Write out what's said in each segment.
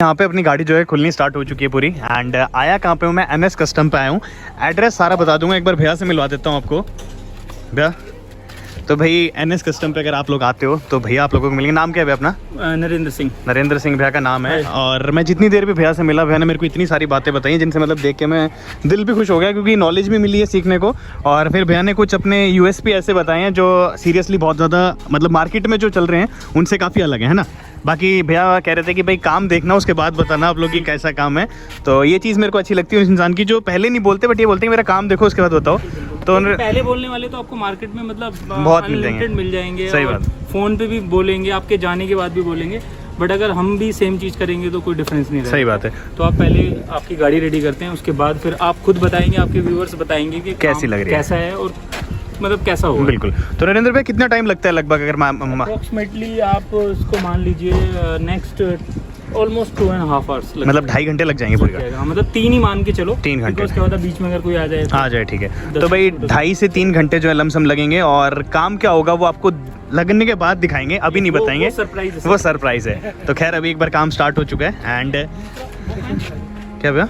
यहाँ पे अपनी गाड़ी जो है खुलनी स्टार्ट हो चुकी है पूरी। एंड आया कहाँ पे हूँ मैं, NS कस्टम पे आया हूँ। एड्रेस सारा बता दूंगा, एक बार भैया से मिलवा देता हूँ आपको। भैया तो भाई NS कस्टम पे अगर आप लोग आते हो तो भैया आप लोगों को मिलेंगे। नाम क्या है भैया अपना? नरेंद्र सिंह। नरेंद्र सिंह भैया का नाम है। और मैं जितनी देर भी भैया से मिला, भैया ने मेरे को इतनी सारी बातें बताई जिनसे मतलब देख के मैं दिल भी खुश हो गया, क्योंकि नॉलेज भी मिली है सीखने को। और फिर भैया ने कुछ अपने USP ऐसे बताए हैं जो सीरियसली बहुत ज़्यादा मतलब मार्केट में जो चल रहे हैं उनसे काफ़ी अलग है ना। बाकी भैया कह रहे थे कि भाई काम देखना उसके बाद बताना आप लोग की कैसा काम है। तो ये चीज़ मेरे को अच्छी लगती है उस इंसान की जो पहले नहीं बोलते बट ये बोलते हैं मेरा काम देखो उसके बाद बताओ। तो पहले बोलने वाले तो आपको मार्केट में मतलब बहुत मिल जाएंगे। सही बात। फोन पे भी बोलेंगे, आपके जाने के बाद भी बोलेंगे, बट अगर हम भी सेम चीज़ करेंगे तो कोई डिफरेंस नहीं रहेगा। सही बात है। तो आप पहले आपकी गाड़ी रेडी करते हैं, उसके बाद फिर आप खुद बताएंगे, आपके व्यूअर्स बताएंगे कि कैसी लग रही है, कैसा है और मतलब कैसा होगा। बिल्कुल। तो नरेंद्र भाई कितना टाइम लगता है लगभग अगर अप्रोक्सीमेटली आप उसको मान लीजिए नेक्स्ट ऑलमोस्ट 2.5 आवर्स मतलब 2.5 घंटे लग जाएंगे पूरी गाड़ी? मतलब 3 ही मान के चलो, 3 घंटे। उसके बाद बीच में अगर कोई आ जाए ठीक है। तो भाई 2.5 से 3 घंटे जो है लमसम लगेंगे। और काम क्या होगा वो आपको लगने के बाद दिखाएंगे, अभी नहीं बताएंगे, वो सरप्राइज है। तो खैर अभी एक बार काम स्टार्ट हो चुका है। एंड क्या भैया?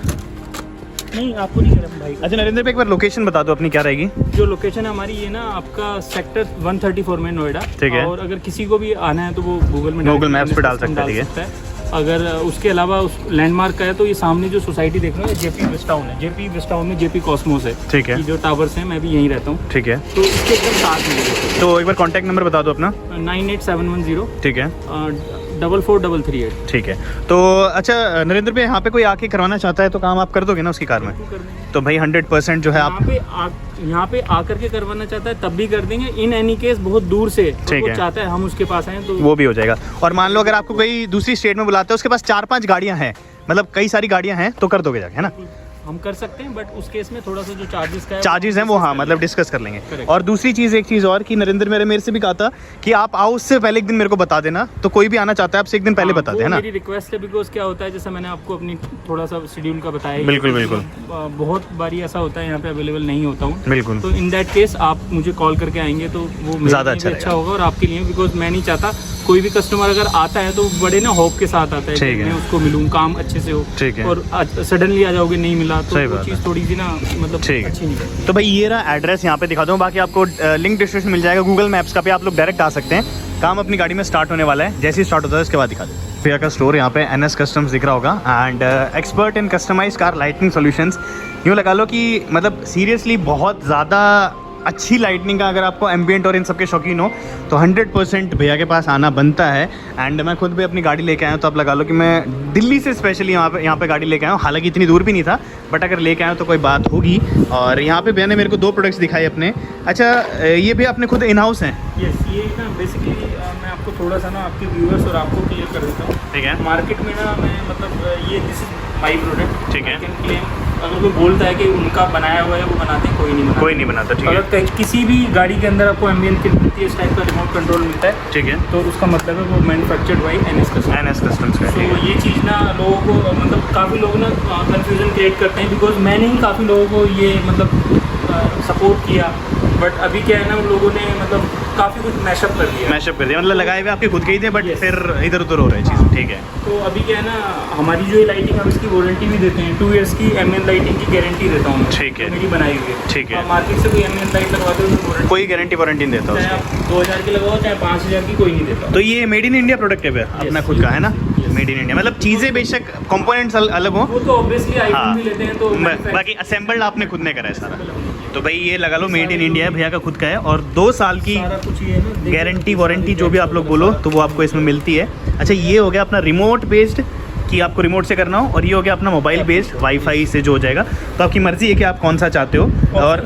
नहीं आपको नहीं करें भाई। अच्छा नरेंद्र भाई एक बार लोकेशन बता दो अपनी, क्या रहेगी? जो लोकेशन है हमारी ये ना आपका सेक्टर 134 में नोएडा। ठीक है। और अगर किसी को भी आना है तो वो गूगल मैप्स पे डाल सकता है। ठीक है। अगर उसके अलावा उस लैंडमार्क का है तो ये सामने जो सोसाइटी देख रहे हो JP वेस्ट टाउन है। JP वेस्ट टाउन में JP कॉस्मोस है। ठीक है। जो टावर्स हैं मैं भी यहीं रहता हूँ। ठीक है। तो इसके एकदम साथ में। तो एक बार कॉन्टैक्ट नंबर बता दो अपना। 98710। ठीक है। 44338। ठीक है। तो अच्छा नरेंद्र भाई यहाँ पे कोई आके करवाना चाहता है तो काम आप कर दोगे ना उसकी कार में? तो भाई 100% जो है आप यहाँ पे आकर के करवाना चाहता है तब भी कर देंगे। इन एनी केस बहुत दूर से तो वो चाहता है हम उसके पास आए तो वो भी हो जाएगा। और मान लो अगर आपको कोई दूसरी स्टेट में बुलाते हैं, उसके पास 4-5 गाड़ियाँ हैं, मतलब कई सारी गाड़ियाँ हैं, तो कर दोगे जाके, है ना? हम कर सकते हैं, बट उस केस में थोड़ा सा जो चार्जेस हैं वो हाँ मतलब डिस्कस कर लेंगे। और दूसरी चीज़, एक चीज़ और कि नरेंद्र मेरे से भी कहा था कि आप आओ उससे पहले एक दिन मेरे को बता देना, तो कोई भी आना चाहता है आपसे एक दिन पहले बता दे, है ना? मेरी रिक्वेस्ट है, बिकॉज क्या होता है जैसा मैंने आपको अपनी थोड़ा सा शेड्यूल का बताया। बिल्कुल बिल्कुल। बहुत बारी ऐसा होता है यहाँ पे अवेलेबल नहीं होता हूँ। बिल्कुल। तो इन दैट केस आप मुझे कॉल करके आएंगे तो वो ज़्यादा अच्छा होगा और आपके लिए, बिकॉज मैं नहीं चाहता कोई भी कस्टमर अगर आता है तो बड़े ना होप के साथ आता है कि मैं उसको मिलूँ, काम अच्छे से हो। ठीक है। और सडनली आ जाओगे नहीं मिला तो वो चीज़ थोड़ी सी ना मतलब अच्छी नहीं। तो भाई ये रहा एड्रेस, यहाँ पे दिखा दूँ, बाकी आपको लिंक डिस्क्रिप्शन मिल जाएगा गूगल मैप्स का, पे आप लोग डायरेक्ट आ सकते हैं। काम अपनी गाड़ी में स्टार्ट होने वाला है, जैसे ही स्टार्ट होता है उसके बाद दिखा दो। भैया का स्टोर यहाँ पे NS कस्टम्स दिख रहा होगा। And expert in customise car lighting solutions. यूँ लगा लो कि मतलब सीरियसली बहुत ज़्यादा अच्छी लाइटनिंग का अगर आपको एम्बियंट और इन सब के शौकीन हो तो 100% भैया के पास आना बनता है। एंड मैं खुद भी अपनी गाड़ी लेके आया हूँ, तो आप लगा लो कि मैं दिल्ली से स्पेशली यहाँ पे गाड़ी लेके आया हूँ। हालांकि इतनी दूर भी नहीं था, बट अगर लेके आया हूँ तो कोई बात होगी। और यहाँ पे भैया ने मेरे को 2 प्रोडक्ट्स दिखाए अपने। अच्छा ये भी अपने खुद इन हाउस हैं? यस, ये ना बेसिकली मैं आपको थोड़ा सा ना आपके व्यूअर्स और आपको क्लियर कर देता हूँ। ठीक है। मार्केट में ना मैं मतलब ये दिस इज माई प्रोडक्ट। ठीक है। अगर कोई बोलता है कि उनका बनाया हुआ है वो बनाते हैं, कोई नहीं बनाता। ठीक है। अगर किसी भी गाड़ी के अंदर आपको एम्बियंट किट मिलती है, इस टाइप का रिमोट कंट्रोल मिलता है, ठीक है, तो उसका मतलब है वो मैन्युफैक्चर्ड बाई NS कस्टम्स का। तो ये चीज़ ना लोगों को मतलब काफ़ी लोग ना कंफ्यूजन क्रिएट करते हैं, बिकॉज मैंने ही काफ़ी लोगों को ये मतलब सपोर्ट किया, बट अभी क्या है ना उन लोगों ने मतलब काफ़ी कुछ मैशअप कर दिया मतलब लगाए हुए आपके खुद के ही थे, बट फिर इधर उधर हो रहे हैं चीज़। ठीक है। तो अभी क्या है ना हमारी जो ये लाइटिंग है इसकी वारंटी भी देते हैं, 2 इयर्स की MN लाइटिंग की गारंटी देता हूँ। ठीक है। मेरी बनाई हुई है। ठीक है। मार्केट से कोई MN लाइट लगवाते हो तो कोई गारंटी वारंटी नहीं देता, चाहे आप 2000 की लगाओ चाहे 5000 की, कोई नहीं देता। तो ये मेड इन इंडिया प्रोडक्ट है अपना खुद का, है ना? मेड इन इंडिया मतलब चीज़ें बेशक कंपोनेंट्स अलग हो, वो तो ऑब्वियसली आईफोन भी लेते हैं तो बाकी असेंबल्ड आपने खुद ने करा है सारा। तो भाई ये लगा लो मेड इन इंडिया है, भैया का खुद का है। और 2 साल की गारंटी वारंटी जो भी आप लोग बोलो तो वो आपको इसमें मिलती है। अच्छा ये हो गया अपना रिमोट बेस्ड कि आपको रिमोट से करना हो, और ये हो गया अपना मोबाइल बेस्ड वाईफाई से जो हो जाएगा। तो आपकी मर्जी है कि आप कौन सा चाहते हो। और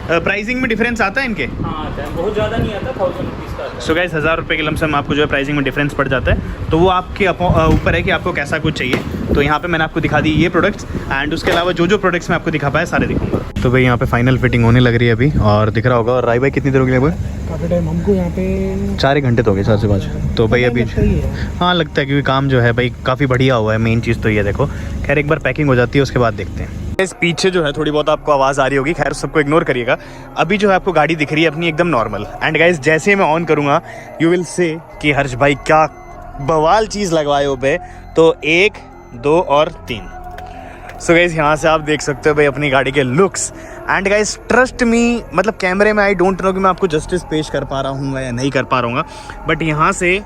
प्राइसिंग में डिफरेंस आता है इनके? बहुत ज़्यादा नहीं आता, 1000 रुपीज़ का। सो गाइस 1000 रुपये के लमसम आपको जो है प्राइसिंग में डिफरेंस पड़ जाता है। तो वो आपके ऊपर है कि आपको कैसा कुछ चाहिए। तो यहाँ पे मैंने आपको दिखा दी ये प्रोडक्ट्स, एंड उसके अलावा जो प्रोडक्ट्स मैं आपको दिखा पाया सारे दिखाऊंगा। तो भाई यहाँ पे फाइनल फिटिंग होने लग रही है अभी, और दिख रहा होगा। और राय भाई कितनी देर हो गई? काफ़ी टाइम हमको यहाँ पे 4 घंटे तो हो गए, 4 से 5। तो भाई अभी हाँ लगता है क्योंकि काम जो है भाई काफ़ी बढ़िया हुआ है। मेन चीज़ तो ये देखो। खैर एक बार पैकिंग हो जाती है उसके बाद देखते हैं। इस पीछे जो है थोड़ी बहुत आपको आवाज़ आ रही होगी, खैर सबको इग्नोर करिएगा। अभी जो है आपको गाड़ी दिख रही है अपनी एकदम नॉर्मल। एंड गाइस जैसे मैं ऑन करूँगा यू विल से कि हर्ष भाई क्या बवाल चीज़ लगवाए हो बे। तो 1 2 और 3। सो गाइस यहाँ से आप देख सकते हो भाई अपनी गाड़ी के looks. And guys trust me, मतलब कैमरे में आई डोंट नो कि मैं आपको जस्टिस पेश कर पा रहा हूँ या नहीं कर पा रहा हूँ, बट यहाँ से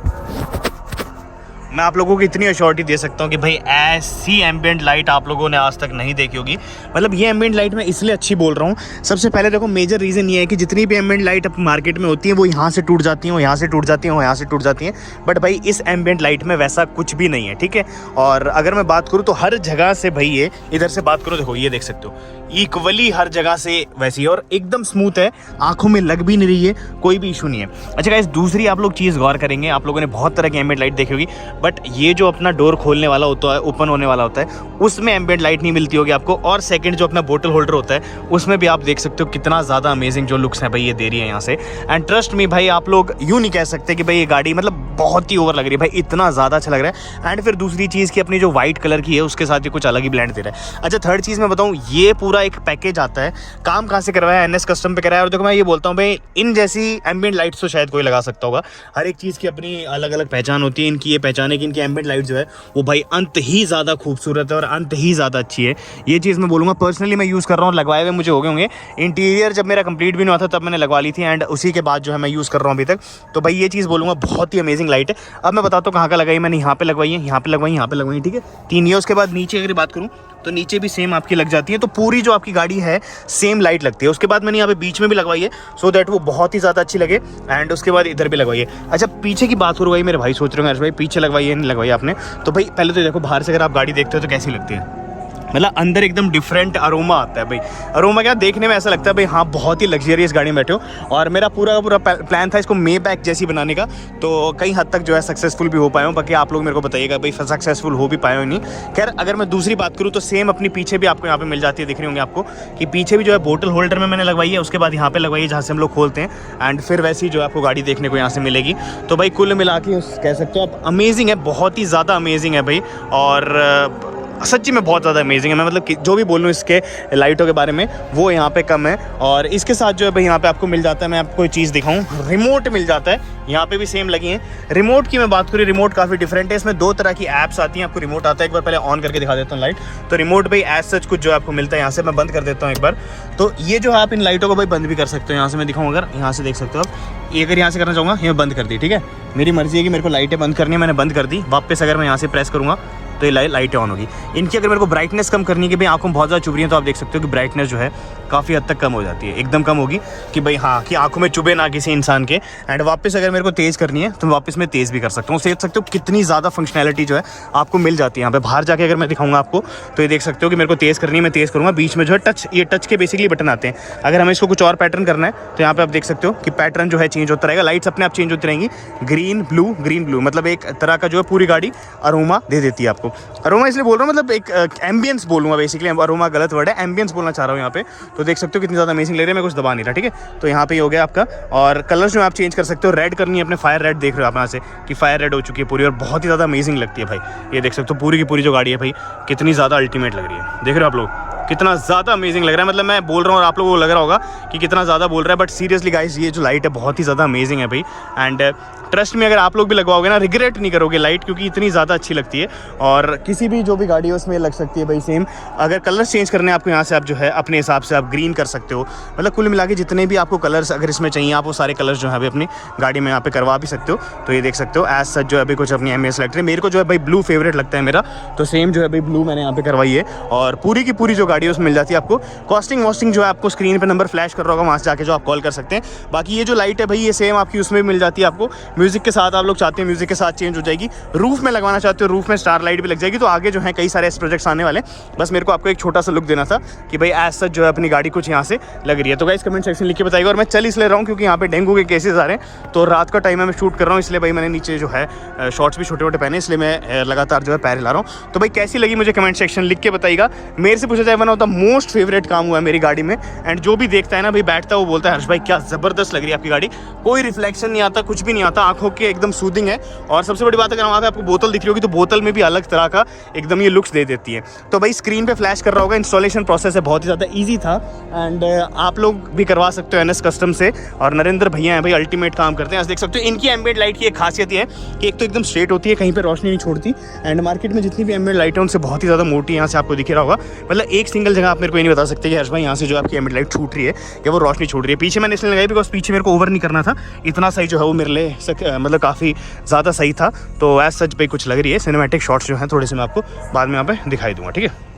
मैं आप लोगों को इतनी अश्योरिटी दे सकता हूँ कि भाई ऐसी एम्बिएंट लाइट आप लोगों ने आज तक नहीं देखी होगी। मतलब ये एम्बिएंट लाइट मैं इसलिए अच्छी बोल रहा हूँ, सबसे पहले देखो मेजर रीज़न ये है कि जितनी भी एम्बिएंट लाइट अब मार्केट में होती है वो यहाँ से टूट जाती हैं, वो यहाँ से टूट जाती हैं, वो यहाँ से टूट जाती हैं, बट भाई इस एम्बिएंट लाइट में वैसा कुछ भी नहीं है, ठीक है। और अगर मैं बात करूँ तो हर जगह से भाई ये इधर से बात करो, देखो ये देख सकते हो इक्वली हर जगह से वैसी है और एकदम स्मूथ है, आंखों में लग भी नहीं रही है, कोई भी इशू नहीं है। अच्छा गाइस दूसरी आप लोग चीज़ गौर करेंगे, आप लोगों ने बहुत तरह की एम्बिएंट लाइट देखी होगी, बट ये जो अपना डोर खोलने वाला होता है, ओपन होने वाला होता है, उसमें एम्बिएंट लाइट नहीं मिलती होगी आपको। और सेकंड जो अपना बोतल होल्डर होता है उसमें भी आप देख सकते हो कितना ज़्यादा अमेजिंग जो लुक्स हैं भाई ये दे रही है यहाँ से। एंड ट्रस्ट मी भाई आप लोग यूँ नहीं कह सकते कि भाई ये गाड़ी मतलब बहुत ही ओवर लग रही है, भाई इतना ज़्यादा अच्छा लग रहा है। एंड फिर दूसरी चीज़ की अपनी जो वाइट कलर की है उसके साथ ये कुछ अलग ही ब्लेंड दे रहा है। अच्छा थर्ड चीज़ मैं बताऊँ, ये पूरा एक पैकेज आता है, काम कहाँ से करवाया, NS कस्टम पे कराया। और देखो मैं ये बोलता हूँ भाई इन जैसी एम्बिएंट लाइट्स तो शायद कोई लगा सकता होगा, हर एक चीज़ की अपनी अलग अलग पहचान होती है। इनकी ये पहचान है कि इनकी एम्बिएंट लाइट जो है वो भाई अंत ही ज़्यादा खूबसूरत है और अंत ही ज़्यादा अच्छी है। ये चीज़ मैं बोलूँगा, पर्सनली मैं यूज़ कर रहा हूँ, लगवाए हुए मुझे हो गए होंगे, इंटीरियर जब मेरा कंप्लीट भी नहीं हुआ था तब मैंने लगवा ली थी, एंड उसी के बाद जो है मैं यूज़ कर रहा हूँ अभी तक। तो भाई ये चीज़ बोलूँगा बहुत ही अमेजिंग लाइट है। अब मैं बताता हूँ कहाँ का लगाई, मैंने यहाँ पे लगवाई है, यहाँ पे लगवाई, यहाँ पे लगवाई, ठीक है 3 ये। उसके बाद नीचे अगर बात करूँ तो नीचे भी सेम आपकी लग जाती है, तो पूरी जो आपकी गाड़ी है सेम लाइट लगती है। उसके बाद मैंने यहाँ पे बीच में भी लगवाई है सो दैट वो बहुत ही ज़्यादा अच्छी लगे। एंड उसके बाद इधर भी लगवाई है। अच्छा पीछे की बात हो रही है, मेरे भाई सोच रहे होंगे भाई पीछे लगवाई है नहीं लगवाई आपने, तो भाई पहले तो देखो बाहर से अगर आप गाड़ी देखते हो तो कैसी लगती है, मतलब अंदर एकदम डिफरेंट अरोमा आता है भाई। अरोमा क्या, देखने में ऐसा लगता है भाई हाँ बहुत ही लग्जरियस गाड़ी में बैठे हो। और मेरा पूरा का पूरा प्लान था इसको मेबैक जैसी बनाने का, तो कई हद तक जो है सक्सेसफुल भी हो पाया हूँ। बाकी आप लोग मेरे को बताइएगा भाई सक्सेसफुल हो भी पाए हो नहीं। खैर अगर मैं दूसरी बात करूँ तो सेम अपनी पीछे भी आपको यहाँ पे मिल जाती है, दिख रही होंगी आपको कि पीछे भी जो है बोतल होल्डर में मैंने लगवाई है, उसके बाद यहाँ पे लगवाई है जहाँ से हम लोग खोलते हैं। एंड फिर वैसी जो आपको गाड़ी देखने को यहाँ से मिलेगी। तो भाई कुल मिला के कह सकते हो आप अमेजिंग है, बहुत ही ज़्यादा अमेजिंग है भाई। और सच्ची में बहुत ज़्यादा अमेजिंग है। मैं मतलब कि जो भी बोलूँ इसके लाइटों के बारे में वो यहाँ पे कम है। और इसके साथ जो है भाई यहाँ पे आपको मिल जाता है, मैं आपको कोई चीज़ दिखाऊँ, रिमोट मिल जाता है, यहाँ पे भी सेम लगी हैं। रिमोट की मैं बात करूँ, रिमोट काफ़ी डिफरेंट है, इसमें 2 तरह की ऐप्स आती हैं। आपको रिमोट आता है, एक बार पहले ऑन करके दिखा देता हूँ लाइट। तो रिमोट भाई एज सच कुछ जो आपको मिलता है, यहाँ से मैं बंद कर देता हूँ एक बार। तो ये जो है आप इन लाइटों को भाई बंद भी कर सकते हो, यहाँ से मैं दिखाऊँ अगर, यहाँ से देख सकते हो आप। ये अगर यहाँ से करना चाहूँगा, ये बंद कर दी, ठीक है, मेरी मर्जी है कि मेरे को लाइटें बंद करनी है, मैंने बंद कर दी। वापस अगर मैं यहाँ से प्रेस करूँगा तो ये लाइटें ऑन होगी। इनकी अगर मेरे को ब्राइटनेस कम करनी है कि भाई आंखों में बहुत ज़्यादा चुभ रही है, तो आप देख सकते हो कि ब्राइटनेस जो है काफ़ी हद तक कम हो जाती है, एकदम कम होगी कि भाई हाँ कि आंखों में चुभे ना किसी इंसान के। एंड वापस अगर मेरे को तेज़ करनी है तो वापस मैं तेज़ भी कर सकता हूँ। देख सकते हो कितनी ज़्यादा फंक्शनैलिटी जो है आपको मिल जाती है यहाँ पे। बाहर जाके अगर मैं दिखाऊंगा आपको तो ये देख सकते हो कि मेरे को तेज़ करनी है, मैं तेज़ करूँगा। बीच में जो है टच, ये टच के बेसिकली बटन आते हैं। अगर हमें इसको कुछ और पैटर्न करना है तो यहाँ पे आप देख सकते हो कि पैटर्न जो है चेंज होता रहेगा, लाइट्स अपने आप चेंज होती रहेंगी। ग्रीन ब्लू ग्रीन ब्लू, मतलब एक तरह का जो है पूरी गाड़ी अरोमा दे देती है आपको। अरोमा इसलिए बोल रहा हूँ, मतलब एक एम्बियंस बोलूँगा बेसिकली, अरोमा गलत वर्ड है, एम्बियंस बोलना चाह रहा हूँ यहाँ पे। तो देख सकते हो कितनी ज़्यादा अमेजिंग लग रही है, मैं कुछ दबा नहीं रहा, ठीक है। तो यहाँ पे हो गया आपका। और कलर्स जो आप चेंज कर सकते हो, रेड करनी है अपने, फायर रेड देख रहे हो आप यहाँ से कि फायर रेड हो चुकी है पूरी, और बहुत ही ज़्यादा अमेजिंग लगती है भाई। ये देख सकते हो पूरी की पूरी जो गाड़ी है भाई कितनी ज़्यादा अल्टीमेट लग रही है, देख रहे हो आप लोग कितना ज़्यादा अमेजिंग लग रहा है। मतलब मैं बोल रहा हूँ और आप लोगों को लग रहा होगा कि कितना ज़्यादा बोल रहा है, बट सीरियसली गाइस ये जो लाइट है बहुत ही ज़्यादा अमेजिंग है भाई। एंड ट्रस्ट में अगर आप लोग भी लगवाओगे ना, रिग्रेट नहीं करोगे लाइट, क्योंकि इतनी ज़्यादा अच्छी लगती है। और किसी भी जो भी गाड़ी है उसमें लग सकती है भाई सेम। अगर कलर्स चेंज करने हैं आपको, यहाँ से आप जो है अपने हिसाब से आप ग्रीन कर सकते हो। मतलब कुल मिला के जितने भी आपको कलर्स अगर इसमें चाहिए, आप वो सारे कलर्स जो है अभी अपनी गाड़ी में यहाँ पे करवा भी सकते हो। तो ये देख सकते हो एज सच जो है अभी कुछ अपनी एम सेलेक्ट है। मेरे को जो है भाई ब्लू फेवरेट लगता है मेरा, तो सेम जो है भाई ब्लू मैंने यहाँ पे करवाई है। और पूरी की पूरी जो गाड़ी है उसमें मिल जाती है आपको। कॉस्टिंग वॉस्टिंग जो है आपको स्क्रीन पर नंबर फ्लैश कर रहा होगा, वहाँ से जाके जो आप कॉल कर सकते हैं। बाकी ये जो लाइट है भाई ये सेम आपकी उसमें भी मिल जाती है आपको। म्यूजिक के साथ आप लोग चाहते हैं म्यूजिक के साथ चेंज हो जाएगी। रूफ में लगवाना चाहते हो, रूफ में स्टार लाइट भी लग जाएगी। तो आगे जो है कई सारे ऐसे प्रोजेक्ट्स आने वाले, बस मेरे को आपको एक छोटा सा लुक देना था कि भाई एज सच जो है अपनी गाड़ी कुछ यहाँ से लग रही है। तो गाइस कमेंट सेक्शन लिख के बताइएगा। और मैं चल इसलिए रहा हूँ क्योंकि यहाँ पे डेंगू के केसेस आ रहे हैं, तो रात का टाइम है, मैं शूट कर रहा हूँ, इसलिए भाई मैंने नीचे जो है शॉर्ट्स भी छोटे छोटे पहने, इसलिए मैं लगातार जो है पैर हिला रहा हूँ। तो भाई कैसी लगी मुझे कमेंट सेक्शन लिख के बताइएगा। मेरे से पूछा जाए one of the most favourite काम हुआ है मेरी गाड़ी में। एंड जो भी देखता है ना भाई बैठता है वो बोलता है हर्ष भाई क्या ज़बरदस्त लग रही है आपकी गाड़ी, कोई रिफ्लेक्शन नहीं आता, कुछ भी नहीं आता, आँखों के एकदम सूदिंग है। और सबसे बड़ी बात अगर वहाँ पे आपको बोतल दिख रही होगी तो बोतल में भी अलग तरह का एकदम ये लुक्स दे देती है। तो भाई स्क्रीन पे फ्लैश कर रहा होगा, इंस्टॉलेशन प्रोसेस है बहुत ही ज़्यादा ईजी था एंड आप लोग भी करवा सकते हो NS कस्टम से। और नरेंद्र भैया हैं भाई, अल्टीमेट काम करते हैं। देख सकते हो इनकी एम्बिएंट लाइट की एक खासियत ये है कि एक तो एकदम स्ट्रेट होती है, कहीं पर रोशनी नहीं छोड़ती एंड मार्केट में जितनी भी एम्बिएंट लाइट है उनसे बहुत ही ज़्यादा मोटी यहाँ से आपको दिख रहा होगा। मतलब एक सिंगल जगह आप मेरे को ये नहीं बता सकते कि हर्ष भाई यहाँ से जो आपकी एम्बिएंट लाइट छूट रही है या वो रोशनी छूट रही है। पीछे मैंने इसलिए लगाई बिकॉज पीछे मेरे को ओवर नहीं करना था, इतना सही जो है वो मेरे लिए मतलब काफ़ी ज़्यादा सही था। तो एज सच भाई कुछ लग रही है। सिनेमैटिक शॉट्स जो हैं थोड़े से मैं आपको बाद में यहाँ पे दिखाई दूंगा, ठीक है।